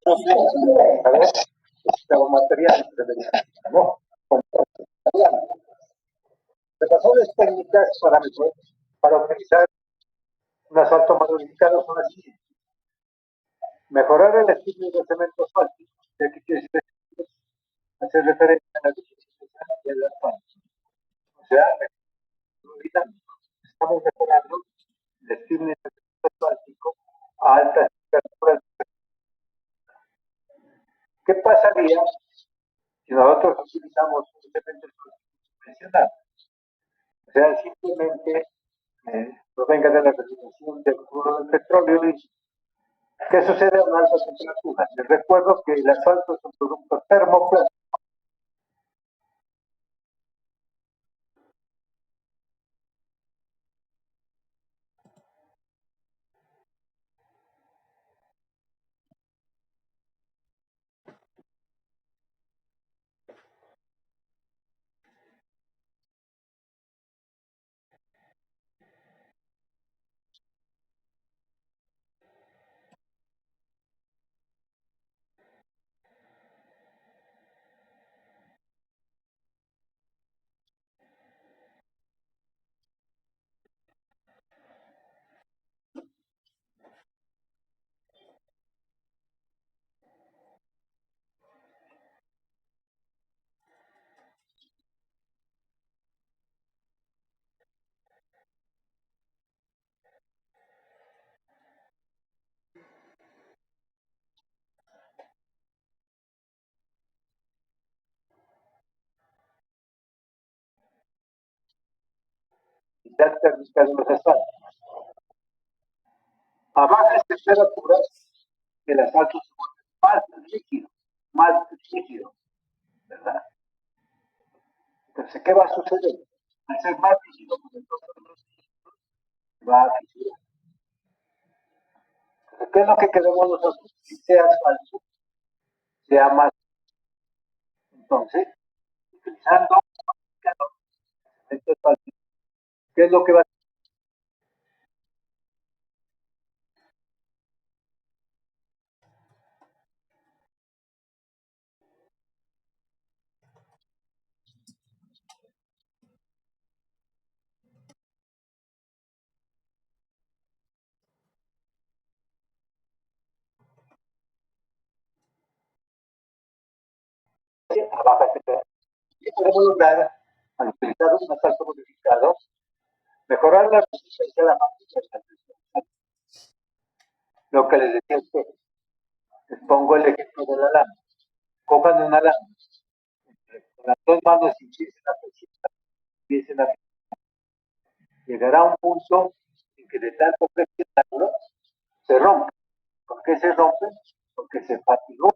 ¿Sabes? Estaba material, ¿no? Razones técnicas para utilizar un asfalto más unificado son las siguientes. Mejorar el estilo de cemento asfáltico, ya que quiere hacer referencia a la digitalización del asfalto. O sea, estamos mejorando el estilo de cemento asfáltico a altas temperaturas. ¿Qué pasaría si nosotros utilizamos un cemento convencional? O sea, simplemente provenga de la refinación del crudo del petróleo. ¿Y qué sucede a altas temperaturas? Les recuerdo que el asfalto es un producto termoplástico. Térmicas de los asfaltos. A bajas temperaturas, el asfalto se vuelve más líquido, ¿verdad? Entonces, ¿qué va a suceder? Al ser más líquido, pues entonces va a fisurar. Entonces, ¿qué es lo que queremos nosotros? Que sea asfalto, sea más. Entonces, utilizando este asfalto, ¿qué es lo que va a hacer? A baja temperatura. ¿Qué podemos lograr al utilizar un asfalto modificado? Mejorar la resistencia a la máquina. Lo que les decía a ustedes. Les pongo el ejemplo de la lana. Cojan una lana, con las dos manos y empiecen a llegará a un punto en que de tanto presionarlo se rompe. ¿Por qué se rompe? Porque se fatigó.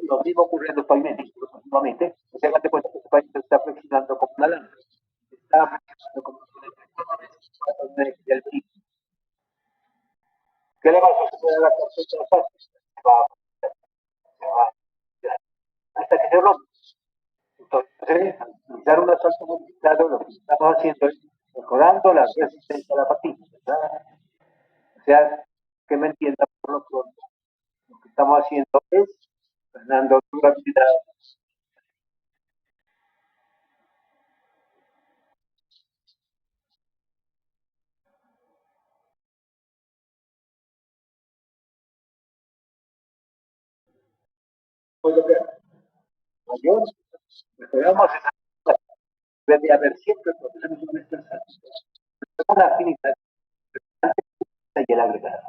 Lo mismo ocurre en los pavimentos, continuamente. O sea, date cuenta que el pavimento está flexionando como una lana. Está flexionando como una lana del piso. ¿Qué le va a suceder a la carpeta fácil? Se va hasta que se rompe. Entonces, al utilizar un asfalto modificado, lo que estamos haciendo es mejorando la resistencia a la fatiga, ¿verdad? O sea, que me entiendan por lo pronto, lo que estamos haciendo es ganando durabilidad. Pues lo que mayor, mejoramos esa debe haber siempre profesores universitarios. Una afinidad y el agregado.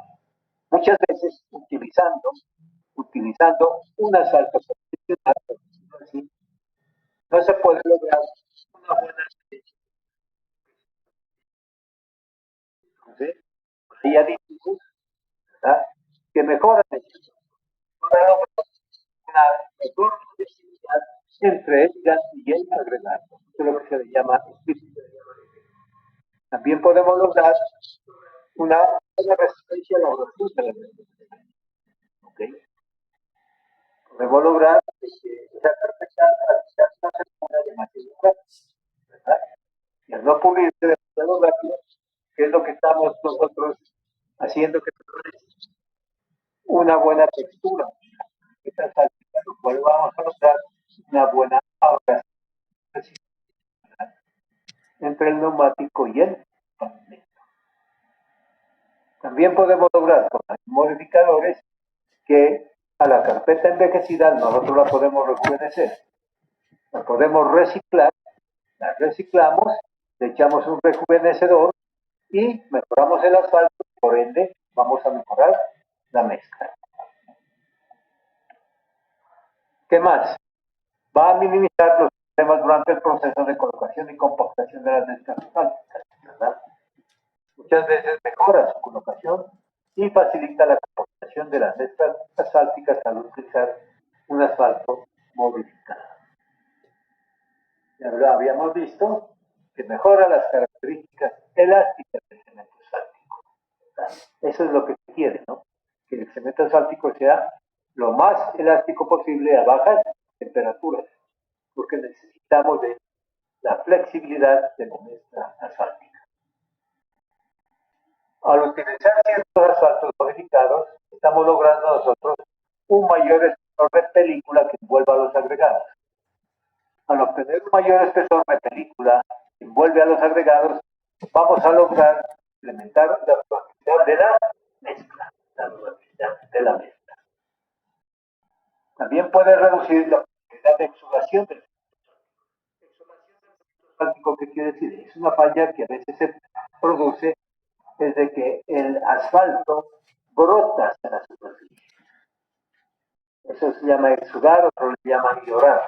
Muchas veces utilizando un asalto convencional, ¿sí? No se puede lograr una buena ¿sí? Hay aditivos, ¿verdad? Que mejoran el para lograr una mejor flexibilidad entre el gas y el agregado. Eso es lo que se le llama espíritu. También podemos lograr una resistencia a la erosión de la resistencia. ¿Okay? Podemos lograr que esa carpeta no se ponga demasiado rápido, ¿verdad? Y al no pulirse demasiado rápido, ¿qué es lo que estamos nosotros haciendo que una buena textura? Esta salida, lo cual vamos a lograr una buena ahorración entre el neumático y el pavimento. También podemos lograr con modificadores que a la carpeta envejecida nosotros la podemos rejuvenecer, la podemos reciclar, la reciclamos, le echamos un rejuvenecedor y mejoramos el asfalto, por ende vamos a mejorar la mezcla. ¿Qué más? Va a minimizar los problemas durante el proceso de colocación y compactación de las mezclas asfálticas, ¿verdad? Muchas veces mejora su colocación y facilita la compactación de las mezclas asfálticas al utilizar un asfalto modificado. Ya lo habíamos visto que mejora las características elásticas del cemento asfáltico. ¿Verdad? Eso es lo que se quiere, ¿no? Que el cemento asfáltico sea lo más elástico posible a bajas temperaturas, porque necesitamos de la flexibilidad de la mezcla asfáltica. Al utilizar ciertos asfaltos modificados, estamos logrando nosotros un mayor espesor de película que envuelva a los agregados. Al obtener un mayor espesor de película que envuelve a los agregados, vamos a lograr implementar la durabilidad de la mezcla. La durabilidad de la mezcla. También puede reducir la posibilidad de exudación del asfáltico. ¿Qué quiere decir? Es una falla que a veces se produce desde que el asfalto brotas en la superficie. Eso se llama exudar, otros le llaman llorar.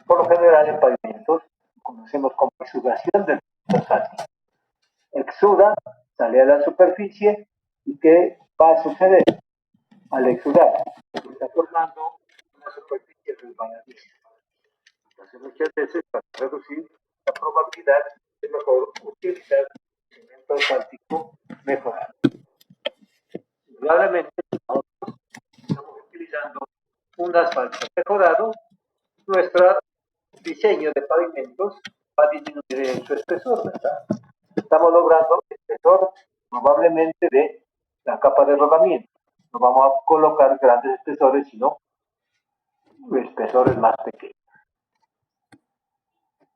Por lo general en pavimentos conocemos como exudación del asfáltico. Exuda, sale a la superficie y ¿qué va a suceder al exudar? Se está formando una superficie resbaladiza. Entonces muchas veces para reducir la probabilidad es mejor utilizar cemento asfáltico mejorado. Probablemente estamos utilizando un asfalto mejorado, nuestro diseño de pavimentos va a disminuir en su espesor, ¿verdad? Estamos logrando espesor probablemente de la capa de rodamiento. No vamos a colocar grandes espesores, sino espesores más pequeños.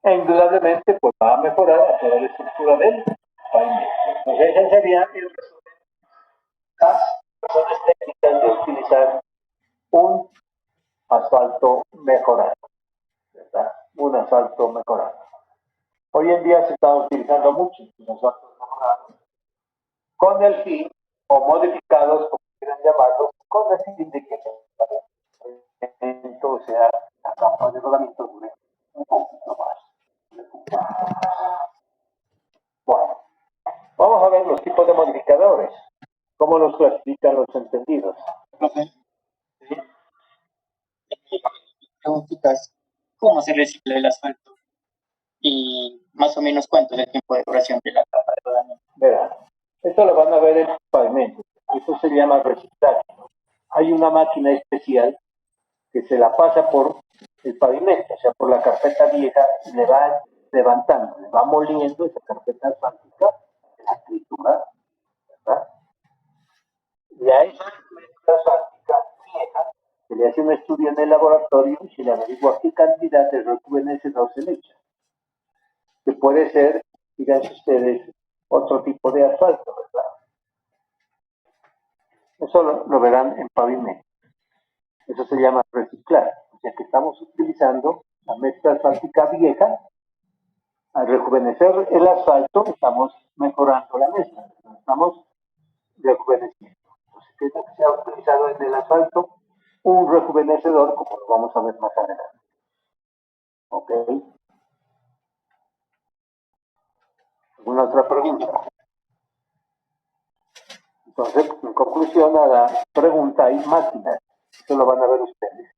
E indudablemente pues va a mejorar a toda la estructura del pavimento. Entonces ese sería el resumen. Las razones técnicas de utilizar un asfalto mejorado, ¿verdad? Un asfalto mejorado. Hoy en día se está utilizando mucho los asfaltos mejorados con el fin, o modificados, como quieran llamarlos, con el fin de que el pavimento, sea, la capa de rodamiento dure un poquito más. Bueno, vamos a ver los tipos de modificadores, cómo los clasifican los entendidos. Profe, preguntitas, ¿cómo se recicla el asfalto? Y más o menos cuánto es el tiempo de duración de la capa de rodamiento. Verán, esto lo van a ver en el pavimento. Eso se llama reciclaje, ¿no? Hay una máquina especial que se la pasa por el pavimento, o sea, por la carpeta vieja, y le va levantando, le va moliendo esa carpeta asfáltica, la tritura, ¿verdad? Y a esa mezcla asfáltica vieja se le hace un estudio en el laboratorio y se le averigua qué cantidad de rejuvenecedor se le echa. Que puede ser, fíjense ustedes, otro tipo de asfalto, ¿verdad? Eso lo verán en pavimento. Eso se llama reciclar. O sea que estamos utilizando la mezcla asfáltica vieja. Al rejuvenecer el asfalto, estamos mejorando la mezcla. Estamos rejuveneciendo. Entonces, ¿qué es lo que se ha utilizado en el asfalto? Un rejuvenecedor, como lo vamos a ver más adelante. ¿Ok? ¿Alguna otra pregunta? Entonces, en conclusión a la pregunta, hay máquinas, esto lo van a ver ustedes,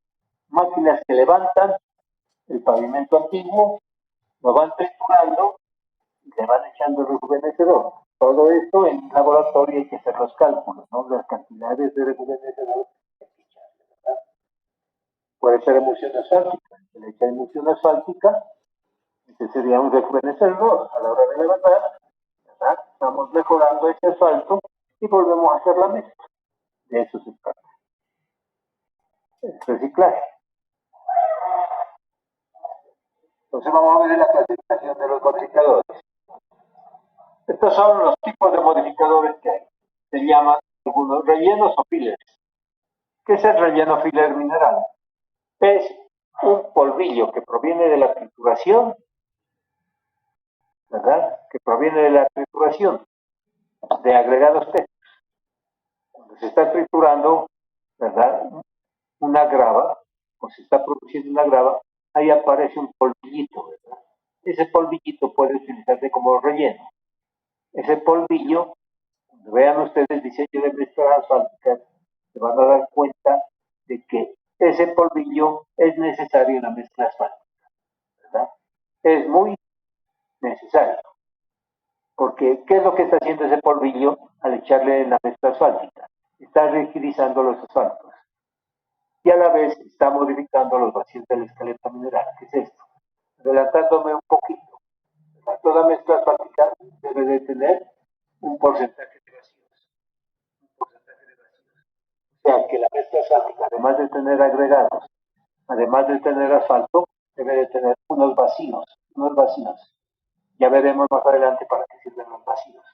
máquinas que levantan el pavimento antiguo, lo van triturando y le van echando el rejuvenecedor. Todo esto en laboratorio hay que hacer los cálculos, ¿no? Las cantidades de rejuvenecedor que hay que echarle, ¿verdad? Puede ser emulsión asfáltica, se le echa emulsión asfáltica, ese sería un rejuvenecedor a la hora de levantar, ¿verdad? Estamos mejorando ese asfalto y volvemos a hacer la mezcla. De eso se trata. El reciclaje. Entonces vamos a ver la clasificación de los modificadores. Estos son los tipos de modificadores que hay. Se llaman algunos rellenos o fillers. ¿Qué es el relleno filler mineral? Es un polvillo que proviene de la trituración, ¿verdad? Que proviene de la trituración de agregados técnicos. Cuando se está triturando, ¿verdad? Una grava, o se está produciendo una grava, ahí aparece un polvillito, ¿verdad? Ese polvillito puede utilizarse como relleno. Ese polvillo, cuando vean ustedes el diseño de mezclas asfálticas, se van a dar cuenta de que ese polvillo es necesario en la mezcla asfáltica, ¿verdad? Es muy necesario, porque ¿qué es lo que está haciendo ese polvillo al echarle en la mezcla asfáltica? Está rigidizando los asfaltos y a la vez está modificando los vacíos del esqueleto mineral. ¿Qué es esto? Adelantándome un poquito, toda mezcla asfáltica debe de tener un porcentaje de vacíos. Un porcentaje de vacíos. O sea, que la mezcla asfáltica, además de tener agregados, además de tener asfalto, debe de tener unos vacíos, unos vacíos. Ya veremos más adelante para qué sirven los vacíos.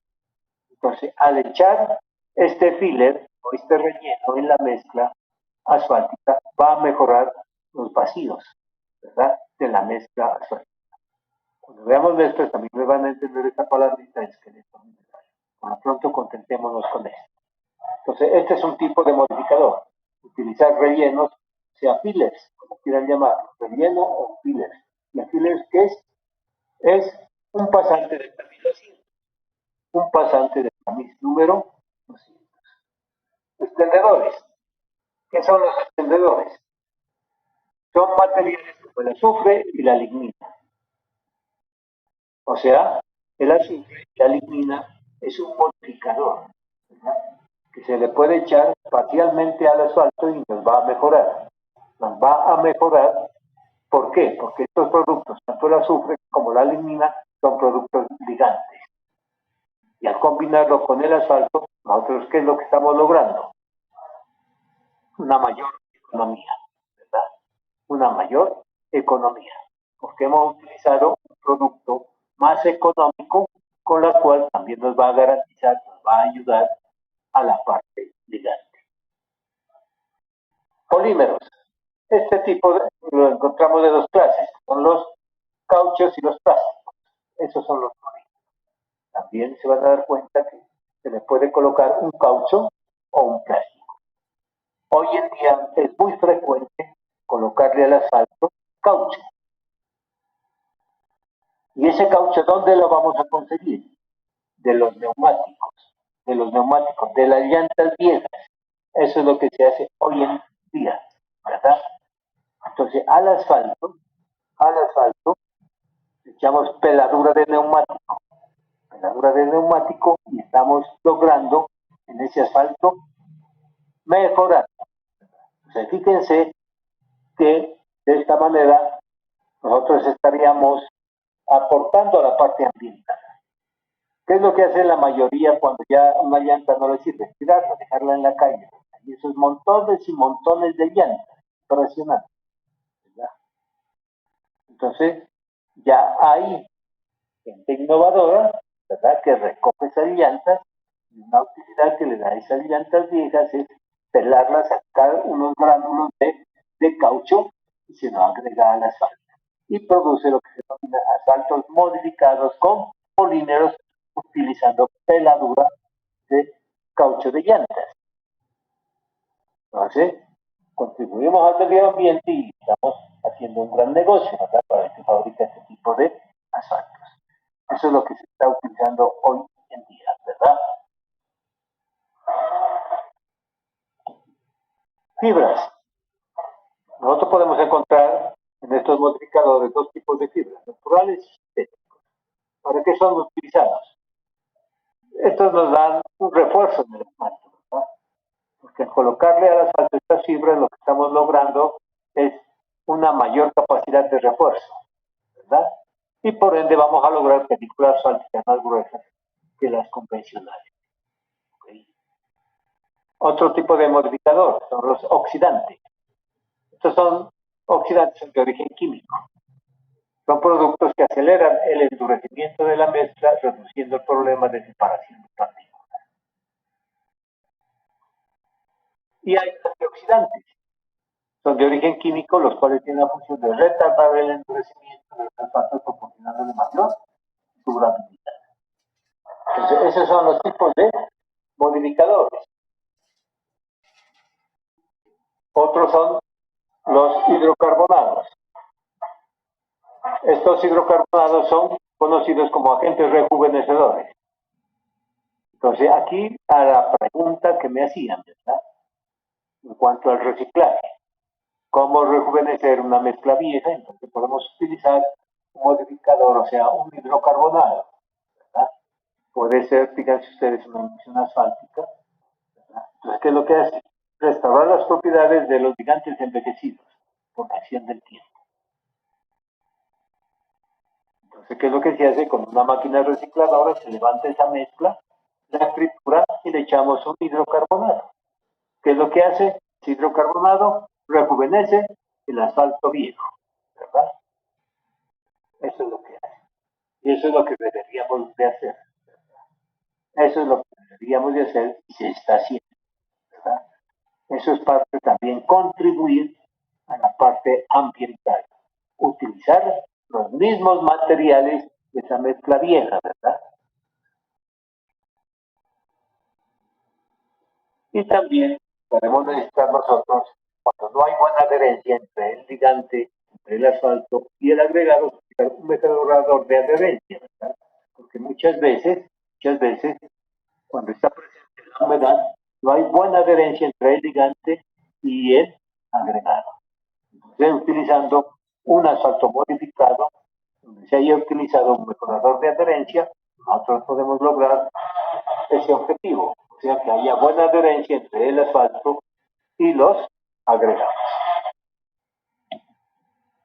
Entonces, al echar este filler o este relleno en la mezcla asfáltica, va a mejorar los vacíos, ¿verdad? De la mezcla asfáltica. Cuando veamos mezclas, también me van a entender esta palabrita de esqueleto mineral. Por lo pronto, contentémonos con esto. Entonces, este es un tipo de modificador. Utilizar rellenos, sea fillers, como quieran llamarlo, relleno o fillers. ¿Y el fillers qué es? Es un pasante de aminoácidos, un pasante de tamiz número 200. Extendedores. ¿Qué son los extendedores? Son materiales como el azufre y la lignina. O sea, el azufre y la lignina es un modificador, ¿verdad? Que se le puede echar parcialmente al asfalto y nos va a mejorar. Nos va a mejorar. ¿Por qué? Porque estos productos, tanto el azufre como la lignina, son productos ligantes. Y al combinarlo con el asfalto, nosotros, ¿qué es lo que estamos logrando? Una mayor economía, ¿verdad? Una mayor economía, porque hemos utilizado un producto más económico, con la cual también nos va a garantizar, nos va a ayudar a la parte ligante. Polímeros. Este tipo lo encontramos de dos clases, son los cauchos y los plásticos. Esos son los polímeros. También se van a dar cuenta que se le puede colocar un caucho o un plástico. Hoy en día es muy frecuente colocarle al asfalto caucho. ¿Y ese caucho dónde lo vamos a conseguir? De los neumáticos, de las llantas viejas. Eso es lo que se hace hoy en día, ¿verdad? Entonces, al asfalto, le echamos peladura de neumático, y estamos logrando en ese asfalto mejorar. Entonces, fíjense que de esta manera nosotros estaríamos aportando a la parte ambiental. ¿Qué es lo que hace la mayoría cuando ya una llanta no le sirve? Tirarla, dejarla en la calle. Y esos montones y montones de llantas. Impresionante, ¿verdad? Entonces, ya hay gente innovadora, ¿verdad?, que recoge esas llantas, y una utilidad que le da a esas llantas viejas es pelarlas, sacar unos gránulos de caucho y se lo agrega al asfalto. Y produce lo que se denomina asfaltos modificados con polímeros, utilizando peladura de caucho de llantas. Entonces, contribuimos al medio ambiente y estamos haciendo un gran negocio, ¿verdad?, para el que fabrica este tipo de asfaltos. Eso es lo que se está utilizando hoy en día, ¿verdad? Fibras. Nosotros podemos encontrar en estos modificadores dos tipos de fibras, naturales y sintéticos. ¿Para qué son utilizados? Estos nos dan un refuerzo en el asfalto, ¿verdad? Porque al colocarle al asfalto estas fibras, lo que estamos logrando es una mayor capacidad de refuerzo, ¿verdad? Y por ende vamos a lograr películas asfálticas más gruesas que las convencionales. ¿Okay? Otro tipo de modificador son los oxidantes. Estos son oxidantes de origen químico. Son productos que aceleran el endurecimiento de la mezcla, reduciendo el problema de separación de partículas. Y hay antioxidantes. Son de origen químico, los cuales tienen la función de retardar el endurecimiento de los alfatos, proporcionándole mayor durabilidad. Entonces, esos son los tipos de modificadores. Otros son los hidrocarbonados. Estos hidrocarbonados son conocidos como agentes rejuvenecedores. Entonces, aquí a la pregunta que me hacían, ¿verdad?, en cuanto al reciclaje, ¿cómo rejuvenecer una mezcla vieja? Entonces podemos utilizar un modificador, o sea, un hidrocarbonado, ¿verdad? Puede ser, fíjense ustedes, una emulsión asfáltica, ¿verdad? Entonces, ¿qué es lo que hace? Restaurar las propiedades de los ligantes envejecidos por la acción del tiempo. Entonces, ¿qué es lo que se hace? Con una máquina recicladora se levanta esa mezcla, la tritura y le echamos un hidrocarbonato. ¿Qué es lo que hace? Ese hidrocarbonato rejuvenece el asfalto viejo, ¿verdad? Eso es lo que hace. Y eso es lo que deberíamos de hacer, ¿verdad? Eso es lo que deberíamos de hacer y se está haciendo, ¿verdad? Eso es parte también contribuir a la parte ambiental. Utilizar los mismos materiales de esa mezcla vieja, ¿verdad? Y también podemos necesitar nosotros, cuando no hay buena adherencia entre el ligante, entre el asfalto y el agregado, utilizar un mejorador de adherencia, ¿verdad? Porque muchas veces, cuando está presente la humedad, no hay buena adherencia entre el ligante y el agregado. Entonces, utilizando un asfalto modificado, donde se haya utilizado un mejorador de adherencia, nosotros podemos lograr ese objetivo, o sea, que haya buena adherencia entre el asfalto y los agregados.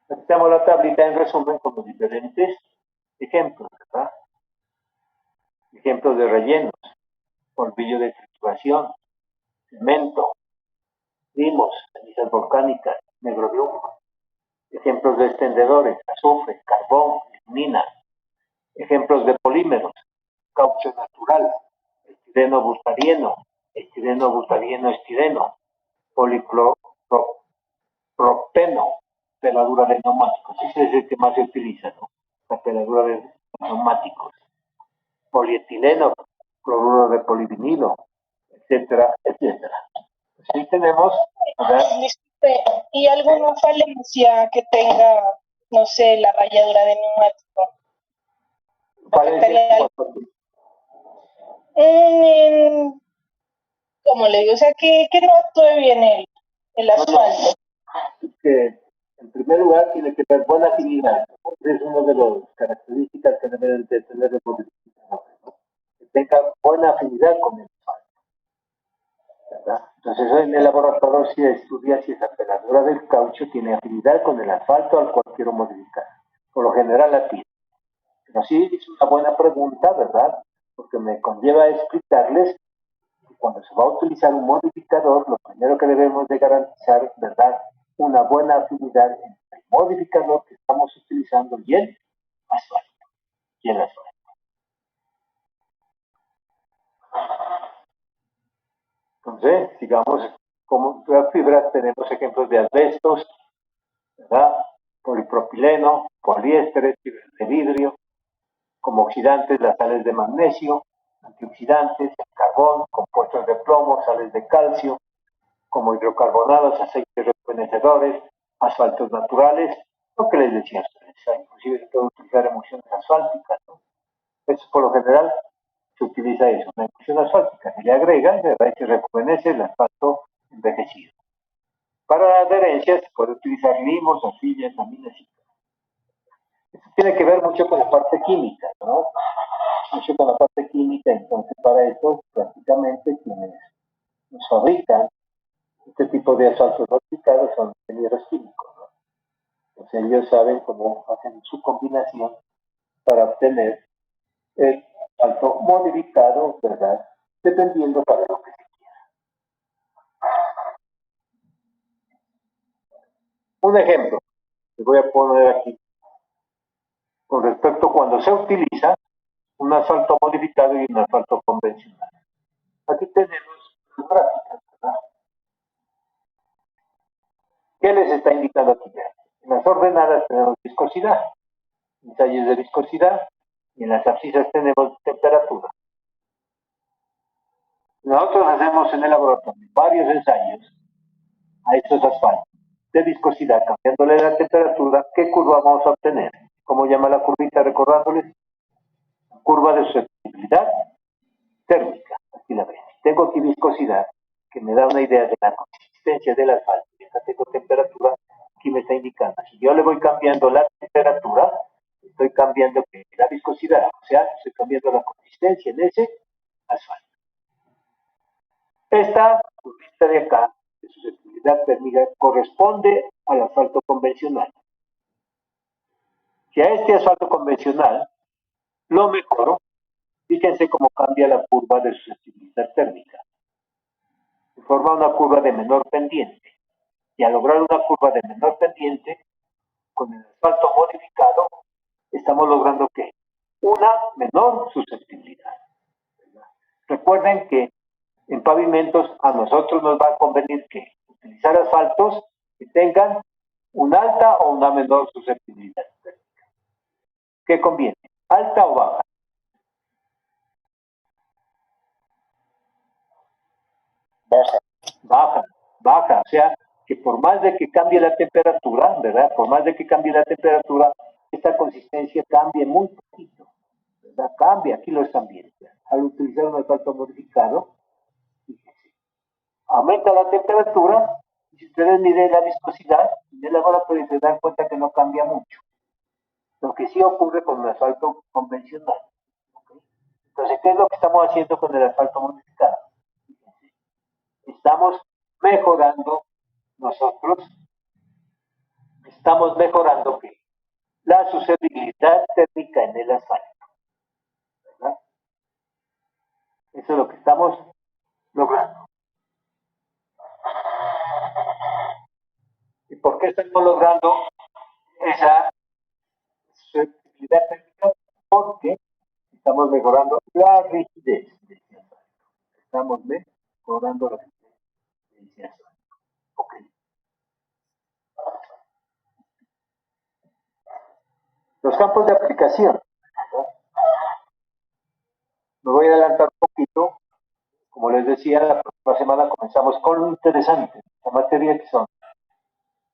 Aquí tenemos la tablita en resumen con los diferentes ejemplos, ¿verdad? Ejemplos de rellenos, polvillo de trituración, cemento, limos, cenizas volcánicas, negrobium, ejemplos de extendedores, azufre, carbón, lignina, ejemplos de polímeros, caucho natural, estireno butadieno, estireno, policlopropeno, peladura de neumáticos. Ese es el que más se utiliza, ¿no? La peladura de neumáticos. Polietileno, cloruro de polivinilo, etcétera, etcétera. Así tenemos, ¿verdad? ¿Y alguna falencia que tenga, no sé, la ralladura de neumático? Falencia, ¿Cómo le digo? O sea, que no actúe bien el asfalto. Que en primer lugar tiene que tener buena afinidad. Es una de las características que deben de tener el modificador, ¿no? Que tenga buena afinidad con el asfalto, ¿verdad? Entonces en el laboratorio se estudia si esa peladura del caucho tiene afinidad con el asfalto al cual quiero modificar. Por lo general la tiene. Pero sí es una buena pregunta, ¿verdad? Porque me conlleva explicarles que cuando se va a utilizar un modificador, lo primero que debemos de garantizar, ¿verdad? Una buena afinidad entre el modificador que estamos utilizando y el asfalto. Entonces, sigamos, como las fibras tenemos ejemplos de asbestos, ¿verdad? Polipropileno, poliésteres, fibras de vidrio, como oxidantes las sales de magnesio, antioxidantes, el carbón, compuestos de plomo, sales de calcio, como hidrocarbonados, aceites rejuvenecedores, asfaltos naturales, lo que les decía, inclusive se puede utilizar emulsiones asfálticas, ¿no? Eso por lo general se utiliza eso, una emulsión asfáltica, se le agrega y se rejuvenece el asfalto envejecido. Para la adherencia se puede utilizar limos, arcillas, laminas y esto tiene que ver mucho con la parte química, ¿no? Mucho con la parte química, entonces para eso prácticamente quienes nos fabrican este tipo de asfaltos modificados son ingenieros químicos, ¿no? Entonces ellos saben cómo hacen su combinación para obtener el asfalto modificado, ¿verdad? Dependiendo para lo que se quiera. Un ejemplo que voy a poner aquí con respecto a cuando se utiliza un asfalto modificado y un asfalto convencional. Aquí tenemos las gráficas, ¿verdad? ¿Qué les está indicando aquí? En las ordenadas tenemos viscosidad, ensayos de viscosidad, y en las abscisas tenemos temperatura. Nosotros hacemos en el laboratorio varios ensayos a estos asfaltos de viscosidad, cambiándole la temperatura. ¿Qué curva vamos a obtener? ¿Cómo llama la curvita recordándoles? Curva de susceptibilidad térmica. Aquí la ven. Tengo aquí viscosidad, que me da una idea de la consistencia del asfalto. Y acá tengo temperatura, aquí me está indicando. Si yo le voy cambiando la temperatura, estoy cambiando la viscosidad, o sea, estoy cambiando la consistencia en ese asfalto. Esta curvita de acá, de susceptibilidad térmica, corresponde al asfalto convencional. Si a este asfalto convencional lo mejoro, fíjense cómo cambia la curva de susceptibilidad térmica. Se forma una curva de menor pendiente. Y al lograr una curva de menor pendiente, con el asfalto modificado, estamos logrando ¿qué? Una menor susceptibilidad. Recuerden que en pavimentos a nosotros nos va a convenir que utilizar asfaltos que tengan una alta o una menor susceptibilidad térmica. ¿Qué conviene? ¿Alta o baja? baja. O sea, que por más de que cambie la temperatura, ¿verdad? Por más de que cambie la temperatura, esta consistencia cambie muy poquito, ¿verdad? Cambia, aquí lo están viendo. Al utilizar un asfalto modificado, fíjense, aumenta la temperatura, y si ustedes miden la viscosidad, en el laboratorio se dan cuenta que no cambia mucho. Lo que sí ocurre con un asfalto convencional. ¿Okay? Entonces, ¿qué es lo que estamos haciendo con el asfalto modificado? Estamos mejorando nosotros, estamos mejorando ¿qué? La susceptibilidad térmica en el asfalto, ¿verdad? Eso es lo que estamos logrando. ¿Y por qué estamos logrando esa susceptibilidad térmica? Porque estamos mejorando la rigidez del asfalto. Estamos mejorando la rigidez del asfalto. Ok. Los campos de aplicación. ¿Verdad? Me voy a adelantar un poquito. Como les decía, la próxima semana comenzamos con lo interesante, la materia que son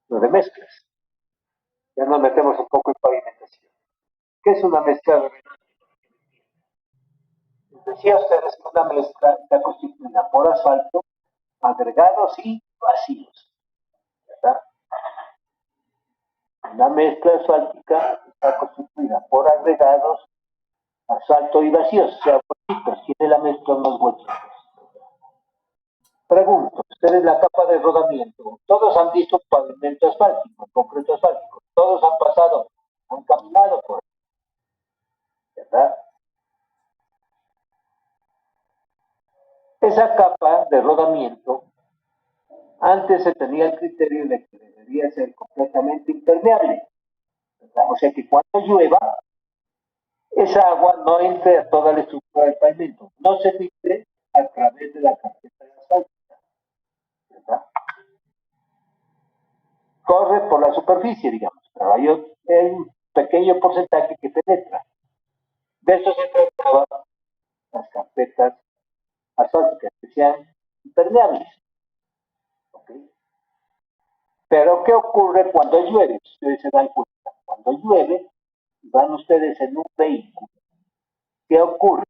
lo de mezclas. Ya nos metemos un poco en pavimentación. ¿Qué es una mezcla de Les decía a ustedes que una mezcla está constituida por asfalto, agregados y vacíos. ¿Verdad? Una mezcla asfáltica está constituida por agregados, asfalto y vacíos, o sea, huequitos. Tiene la mezcla unos huequitos. Pregunto, ustedes la capa de rodamiento, todos han visto pavimento asfáltico, concreto asfáltico, todos han pasado, han caminado por ahí, ¿verdad? Esa capa de rodamiento, antes se tenía el criterio de que debería ser completamente impermeable, ¿verdad? O sea que cuando llueva, esa agua no entre a toda la estructura del pavimento, no se filtre a través de la carpeta de asfalto, ¿verdad? Corre por la superficie, digamos, pero hay un pequeño porcentaje que penetra. De eso se trataba las carpetas asfálticas, que sean impermeables. ¿Okay? Pero, ¿qué ocurre cuando llueve? Ustedes se dan cuenta. Cuando llueve, van ustedes en un vehículo. ¿Qué ocurre?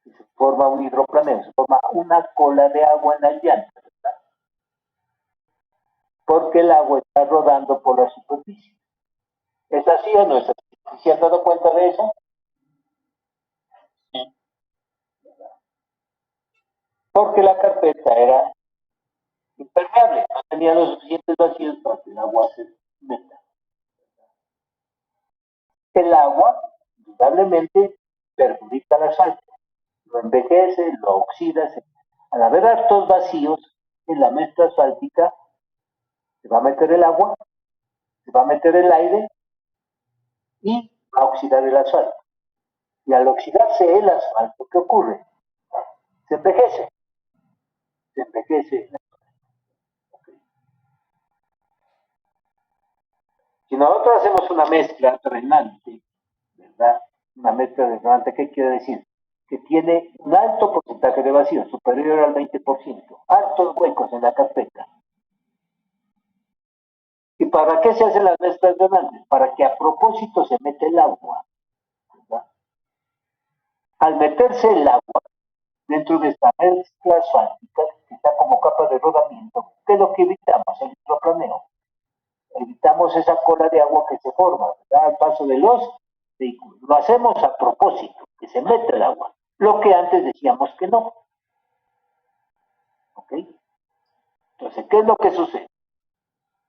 Se forma un hidroplaneo, se forma una cola de agua en las llantas, ¿verdad? Porque el agua está rodando por la superficie. ¿Es así o no es así? ¿Se han dado cuenta de eso? Sí. Porque la carpeta era impermeable, no tenía los suficientes vacíos para que el agua se meta. El agua, indudablemente, perjudica al asfalto, lo envejece, lo oxida. Al haber hartos vacíos en la mezcla asfáltica, se va a meter el agua, se va a meter el aire y va a oxidar el asfalto. Y al oxidarse el asfalto, ¿qué ocurre? Se envejece. Se envejece. Si nosotros hacemos una mezcla drenante, ¿verdad? Una mezcla drenante, ¿qué quiere decir? Que tiene un alto porcentaje de vacío, superior al 20%, hartos huecos en la carpeta. ¿Y para qué se hacen las mezclas drenantes? Para que a propósito se mete el agua, ¿verdad? Al meterse el agua dentro de esta mezcla asfáltica, que está como capa de rodamiento, ¿qué es lo que evitamos? El hidroplaneo. Evitamos esa cola de agua que se forma, ¿verdad? Al paso de los vehículos. Lo hacemos a propósito, que se mete el agua. Lo que antes decíamos que no. ¿Ok? Entonces, ¿qué es lo que sucede?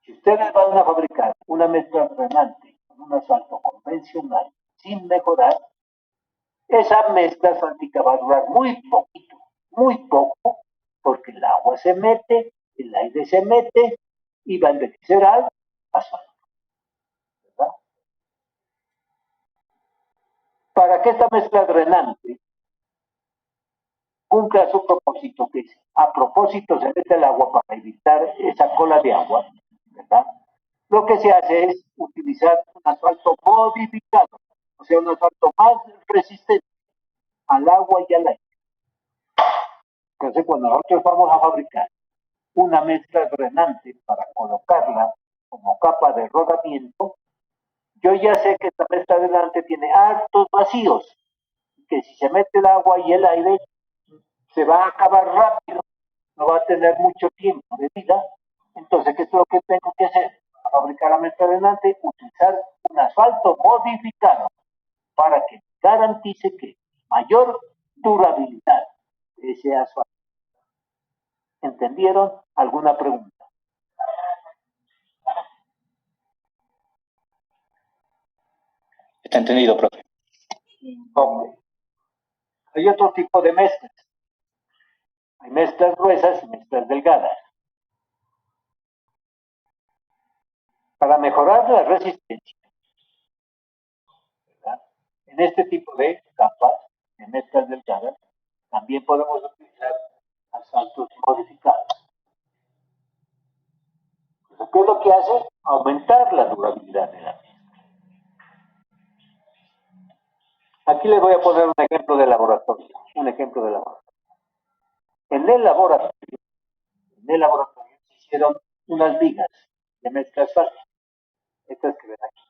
Si ustedes van a fabricar una mezcla drenante con un asfalto convencional sin mejorar, esa mezcla asfáltica va a durar muy poquito, muy poco, porque el agua se mete, el aire se mete y va a envejecer al asfalto, ¿verdad? Para que esta mezcla drenante cumpla su propósito, que es, a propósito se mete el agua para evitar esa cola de agua, ¿verdad? Lo que se hace es utilizar un asfalto modificado, o sea, un asfalto más resistente al agua y al aire. Entonces, cuando nosotros vamos a fabricar una mezcla drenante para colocarla como capa de rodamiento, yo ya sé que esta mezcla drenante tiene hartos vacíos, que si se mete el agua y el aire, se va a acabar rápido, no va a tener mucho tiempo de vida. Entonces, ¿qué es lo que tengo que hacer? Para fabricar la mezcla drenante, utilizar un asfalto modificado para que garantice que mayor durabilidad de ese asfalto. ¿Entendieron? ¿Alguna pregunta? Está entendido, profe. Ok. Hay otro tipo de mezclas. Hay mezclas gruesas y mezclas delgadas. Para mejorar la resistencia, ¿verdad? En este tipo de capas, de mezclas delgadas, también podemos utilizar asfaltos modificados. ¿Qué es lo que hace? Aumentar la durabilidad de la mezcla. Aquí les voy a poner un ejemplo de laboratorio. Un ejemplo de laboratorio. En el laboratorio se hicieron unas vigas de mezcla asfáltica. Estas que ven aquí.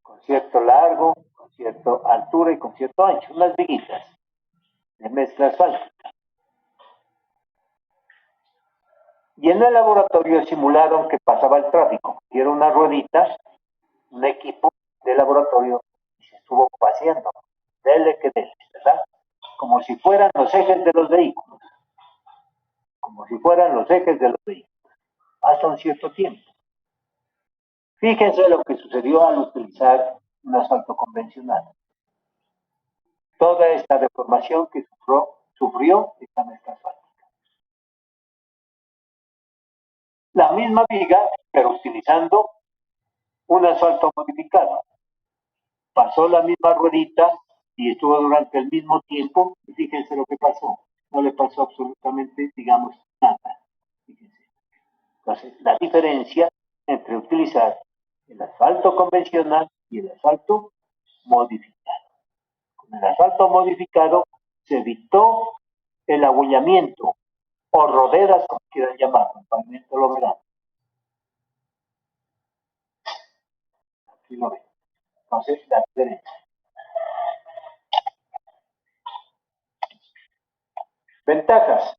Con cierto largo, con cierta altura y con cierto ancho. Unas viguitas de mezcla asfáltica. Y en el laboratorio simularon que pasaba el tráfico. Dieron unas rueditas, un equipo de laboratorio y se estuvo paseando. Dele que dele, ¿verdad? Como si fueran los ejes de los vehículos. Como si fueran los ejes de los vehículos. Hasta un cierto tiempo. Fíjense lo que sucedió al utilizar un asfalto convencional. Toda esta deformación que sufrió esta mezcla asfáltica. La misma viga, pero utilizando un asfalto modificado. Pasó la misma ruedita y estuvo durante el mismo tiempo y fíjense lo que pasó. No le pasó absolutamente, digamos, nada. Fíjense. Entonces, la diferencia entre utilizar el asfalto convencional y el asfalto modificado. Con el asfalto modificado se evitó el agüellamiento o roderas, como quieran llamarlo, el pavimento lo verán. Aquí lo ven. Entonces, la diferencia. Ventajas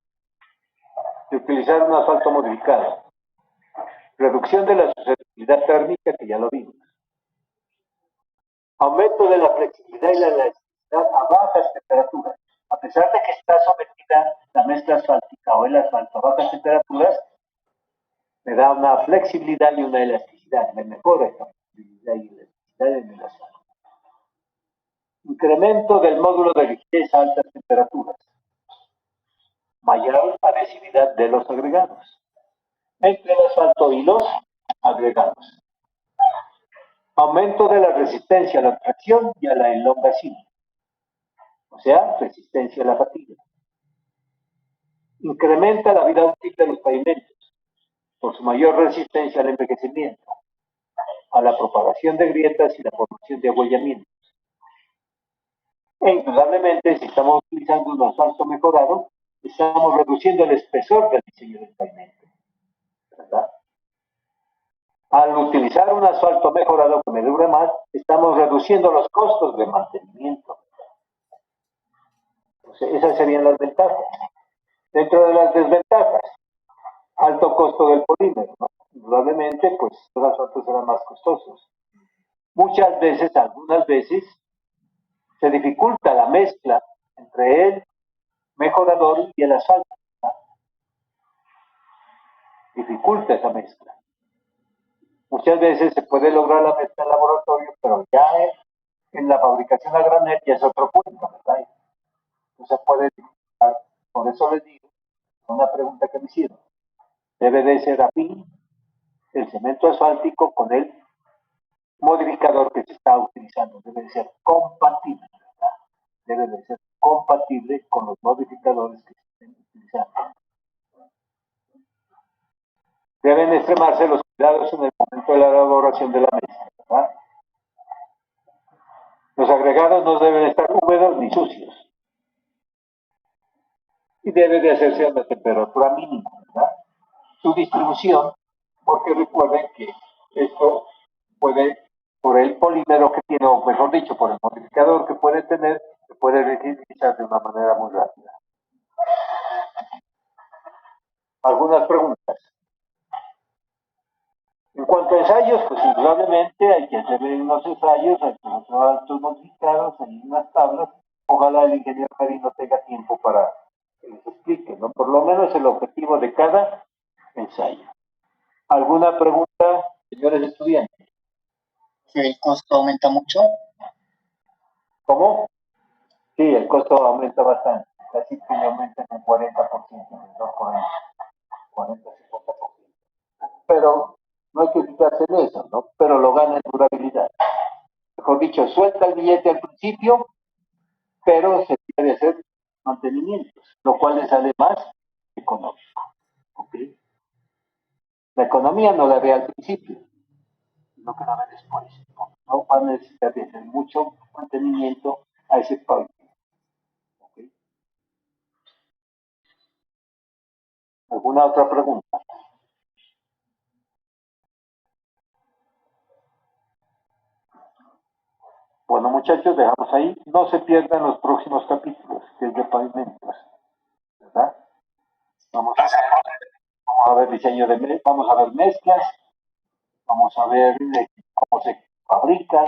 de utilizar un asfalto modificado. Reducción de la susceptibilidad térmica, que ya lo vimos. Aumento de la flexibilidad y la elasticidad a bajas temperaturas. A pesar de que está sometida la mezcla asfáltica o el asfalto a bajas temperaturas, le da una flexibilidad y una elasticidad. Le mejora esta flexibilidad y elasticidad en el asfalto. Incremento del módulo de rigidez a altas temperaturas. Mayor adhesividad de los agregados. Entre el asfalto y los agregados. Aumento de la resistencia a la tracción y a la elongación. O sea, resistencia a la fatiga. Incrementa la vida útil de los pavimentos por su mayor resistencia al envejecimiento, a la propagación de grietas y la formación de agüellamientos. E indudablemente, si estamos utilizando un asfalto mejorado, estamos reduciendo el espesor del diseño del pavimento, ¿verdad? Al utilizar un asfalto mejorado que me dure más, estamos reduciendo los costos de mantenimiento. Entonces, esas serían las ventajas. Dentro de las desventajas, alto costo del polímero, ¿no? Indudablemente, pues los asfaltos serán más costosos. Muchas veces, algunas veces, se dificulta la mezcla entre el mejorador y el asfalto, ¿no? Dificulta esa mezcla. Muchas veces se puede lograr la mezcla en laboratorio, pero ya en la fabricación a granel ya es otro cuento, ¿verdad? No se puede dificultar. Por eso les digo, una pregunta que me hicieron, debe de ser afín el cemento asfáltico con el modificador que se está utilizando, debe de ser compatible, ¿verdad? Debe de ser compatible con los modificadores que se estén utilizando. Deben extremarse los cuidados en el momento de la elaboración de la mezcla, ¿verdad? Los agregados no deben estar húmedos ni sucios. y debe de hacerse a una temperatura mínima, ¿verdad? Su distribución, porque recuerden que esto puede, por el polímero que tiene, o mejor dicho, por el modificador que puede tener, se puede reutilizar de una manera muy rápida. Algunas preguntas. En cuanto a ensayos, pues indudablemente hay que hacer unos ensayos, hay que hacer altos modificados, hay unas tablas. Ojalá el ingeniero marino tenga tiempo para que les explique, ¿no? Por lo menos el objetivo de cada ensayo. ¿Alguna pregunta, señores estudiantes? ¿El costo aumenta mucho? ¿Cómo? Sí, el costo aumenta bastante, casi que le aumenta en un 40%, no 40-50%. Pero no hay que fijarse en eso, ¿no? Pero lo gana en durabilidad. Mejor dicho, suelta el billete al principio, pero se debe hacer mantenimientos, lo cual le sale más económico. ¿Okay? La economía no la ve al principio, sino que la ve después. No va a necesitar de hacer mucho mantenimiento a ese país. ¿Okay? ¿Alguna otra pregunta? Bueno, muchachos, dejamos ahí. No se pierdan los próximos capítulos, que es de pavimentos, ¿verdad? Vamos a ver diseño de vamos a ver mezclas, vamos a ver cómo se fabrican,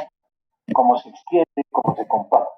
cómo se extiende, cómo se compacta.